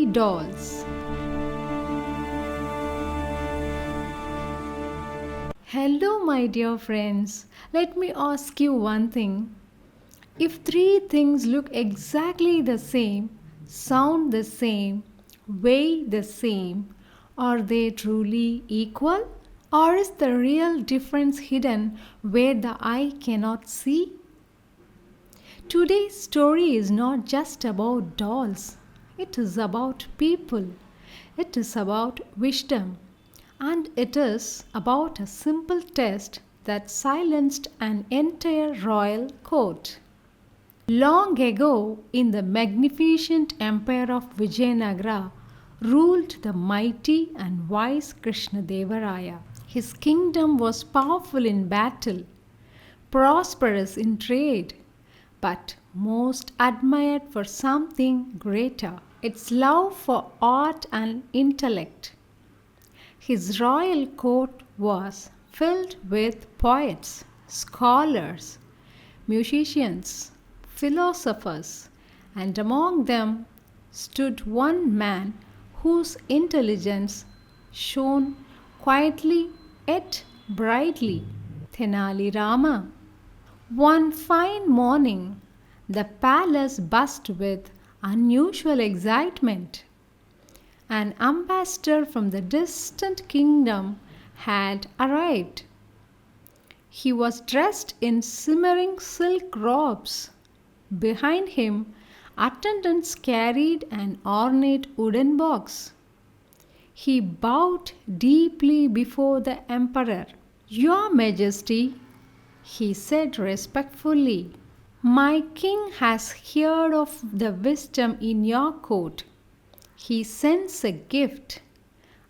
mighty dolls. Hello, my dear friends. Let me ask you one thing. If three things look exactly the same, sound the same, weigh the same, are they truly equal? Or is the real difference hidden where the eye cannot see? Today's story is not just about dolls, it is about people, it is about wisdom, and it is about a simple test that silenced an entire royal court. Long ago, in the magnificent empire of Vijayanagara, ruled the mighty and wise Krishnadevaraya. His kingdom was powerful in battle, prosperous in trade, but most admired for something greater, its love for art and intellect. His royal court was filled with poets, scholars, musicians, philosophers, and among them stood one man whose intelligence shone quietly yet brightly, Tenali Raman. One fine morning, the palace buzzed with unusual excitement. An ambassador from the distant kingdom had arrived. He was dressed in shimmering silk robes. Behind him, attendants carried an ornate wooden box. He bowed deeply before the emperor. "Your Majesty," he said respectfully, "my king has heard of the wisdom in your court. He sends a gift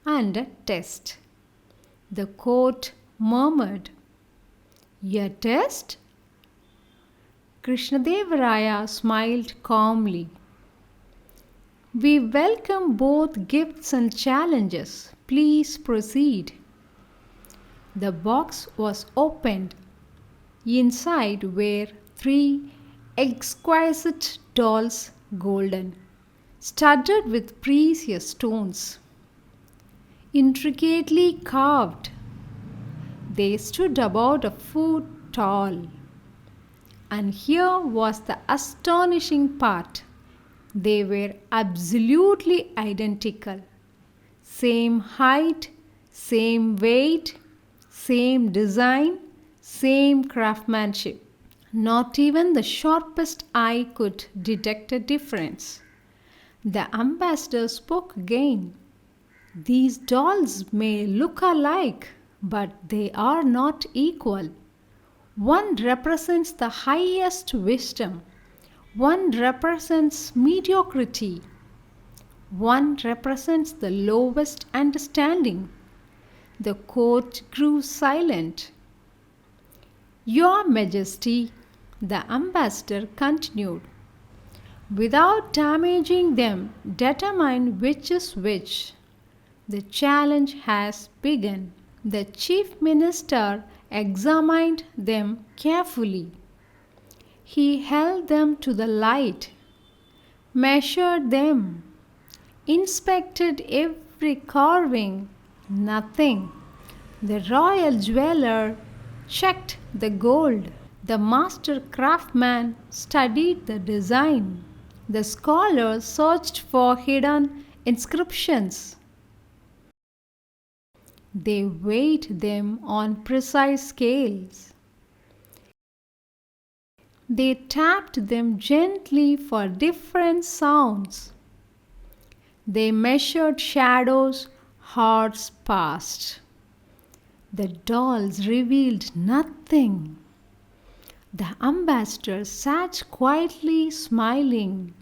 and a test." The court murmured, "A test?" Krishnadevaraya smiled calmly. "We welcome both gifts and challenges. Please proceed." The box was opened. Inside were three exquisite dolls, golden, studded with precious stones, intricately carved. They stood about a foot tall. And here was the astonishing part. They were absolutely identical. Same height, same weight, same design, same craftsmanship. Not even the sharpest eye could detect a difference. The ambassador spoke again. "These dolls may look alike, but they are not equal. One represents the highest wisdom. One represents mediocrity. One represents the lowest understanding." The court grew silent. "Your Majesty," the ambassador continued, "without damaging them, determine which is which. The challenge has begun." The chief minister examined them carefully. He held them to the light, measured them, inspected every carving. Nothing. The royal jeweler checked the gold. The master craftsman studied the design. The scholar searched for hidden inscriptions. They weighed them on precise scales. They tapped them gently for different sounds. They measured shadows hours past. The dolls revealed nothing. The ambassador sat quietly smiling.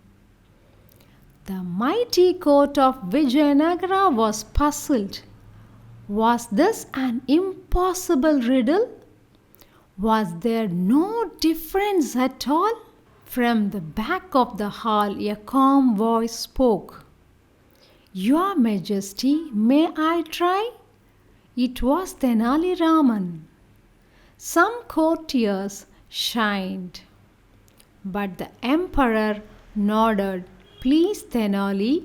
The mighty court of Vijayanagara was puzzled. Was this an impossible riddle? Was there no difference at all? From the back of the hall, a calm voice spoke. "Your Majesty, may I try?" It was Tenali Raman. Some courtiers shined, but the emperor nodded. "Please, Tenali."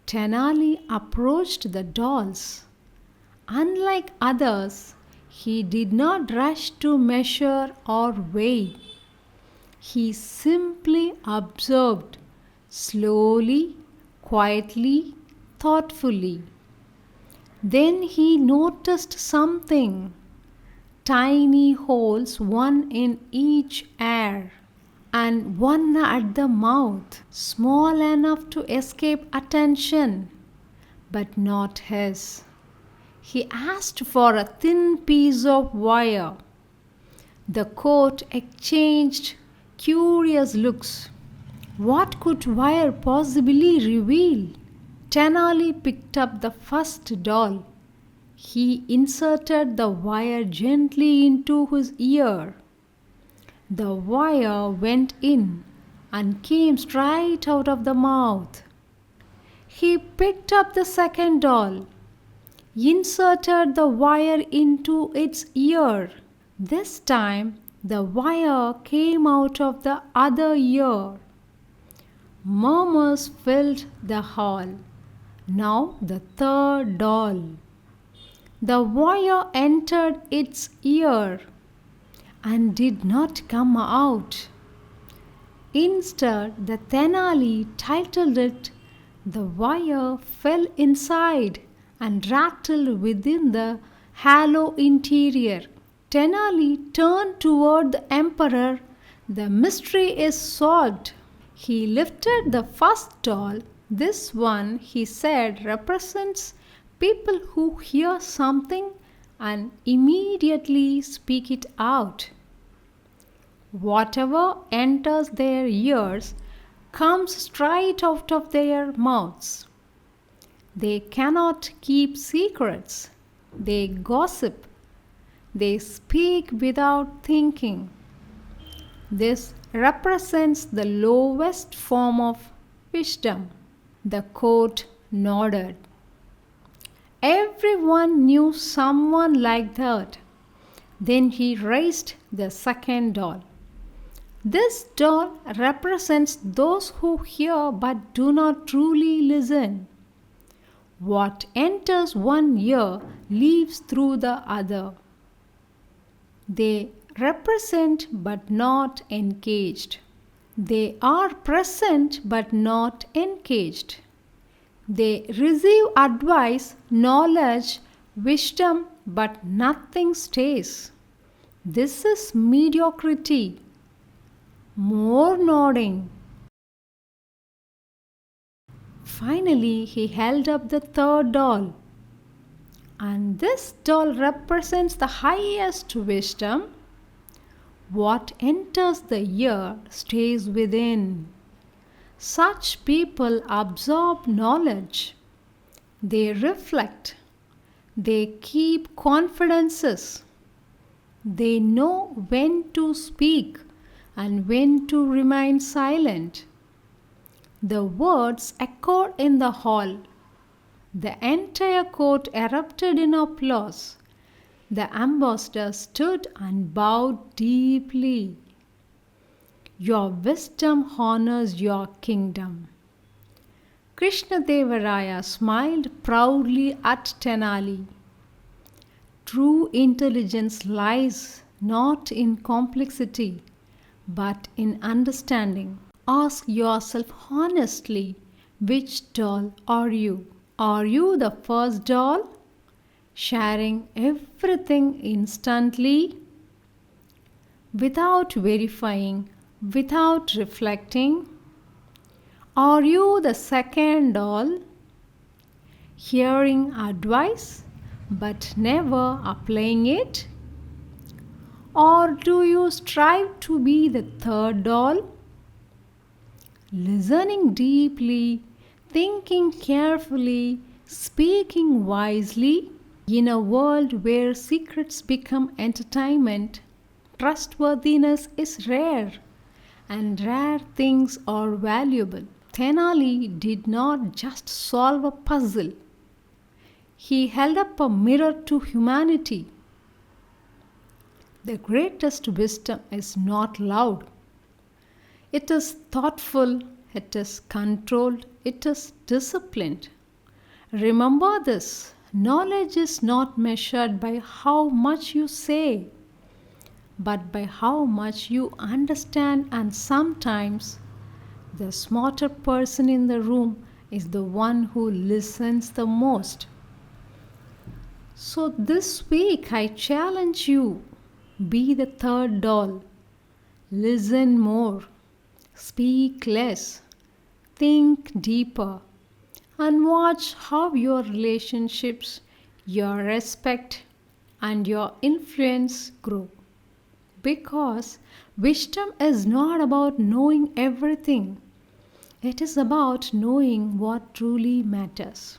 Tenali approached the dolls. Unlike others, he did not rush to measure or weigh. He simply observed, slowly, quietly, thoughtfully. Then he noticed something: tiny holes, one in each ear and one at the mouth, small enough to escape attention, but not his. He asked for a thin piece of wire. The court exchanged curious looks. What could wire possibly reveal? Tenali picked up the first doll. He inserted the wire gently into his ear. The wire went in and came straight out of the mouth. He picked up the second doll, inserted the wire into its ear. This time, the wire came out of the other ear. Murmurs filled the hall. Now the third doll. The wire entered its ear and did not come out. Instead, the Tenali titled it, "The Wire Fell Inside and Rattled Within the Hollow Interior." Tenali turned toward the emperor. The mystery is solved. He lifted the first doll. This one, he said, represents people who hear something and immediately speak it out. Whatever enters their ears comes straight out of their mouths. They cannot keep secrets. They gossip. They speak without thinking. This represents the lowest form of wisdom. The court nodded. Everyone knew someone like that. Then he raised the second doll. This doll represents those who hear but do not truly listen. What enters one ear leaves through the other. They represent but not engaged. They are present but not engaged. They receive advice, knowledge, wisdom, but nothing stays. This is mediocrity. More nodding. Finally, he held up the third doll. And this doll represents the highest wisdom. What enters the ear stays within. Such people absorb knowledge. They reflect. They keep confidences. They know when to speak and when to remain silent. The words echoed in the hall. The entire court erupted in applause. The ambassador stood and bowed deeply. Your wisdom honors your kingdom. Krishnadevaraya smiled proudly at Tenali. True intelligence lies not in complexity, but in understanding. Ask yourself honestly, which doll are you? Are you the first doll, sharing everything instantly, without verifying, without reflecting? Are you the second doll, hearing advice but never applying it? Or do you strive to be the third doll, listening deeply, thinking carefully, speaking wisely? In a world where secrets become entertainment, trustworthiness is rare, and rare things are valuable. Tenali did not just solve a puzzle. He held up a mirror to humanity. The greatest wisdom is not loud. It is thoughtful, it is controlled, it is disciplined. Remember this, knowledge is not measured by how much you say, but by how much you understand, and sometimes the smarter person in the room is the one who listens the most. So this week I challenge you, be the third doll. Listen more, speak less, think deeper, and watch how your relationships, your respect, and your influence grow. Because wisdom is not about knowing everything, it is about knowing what truly matters.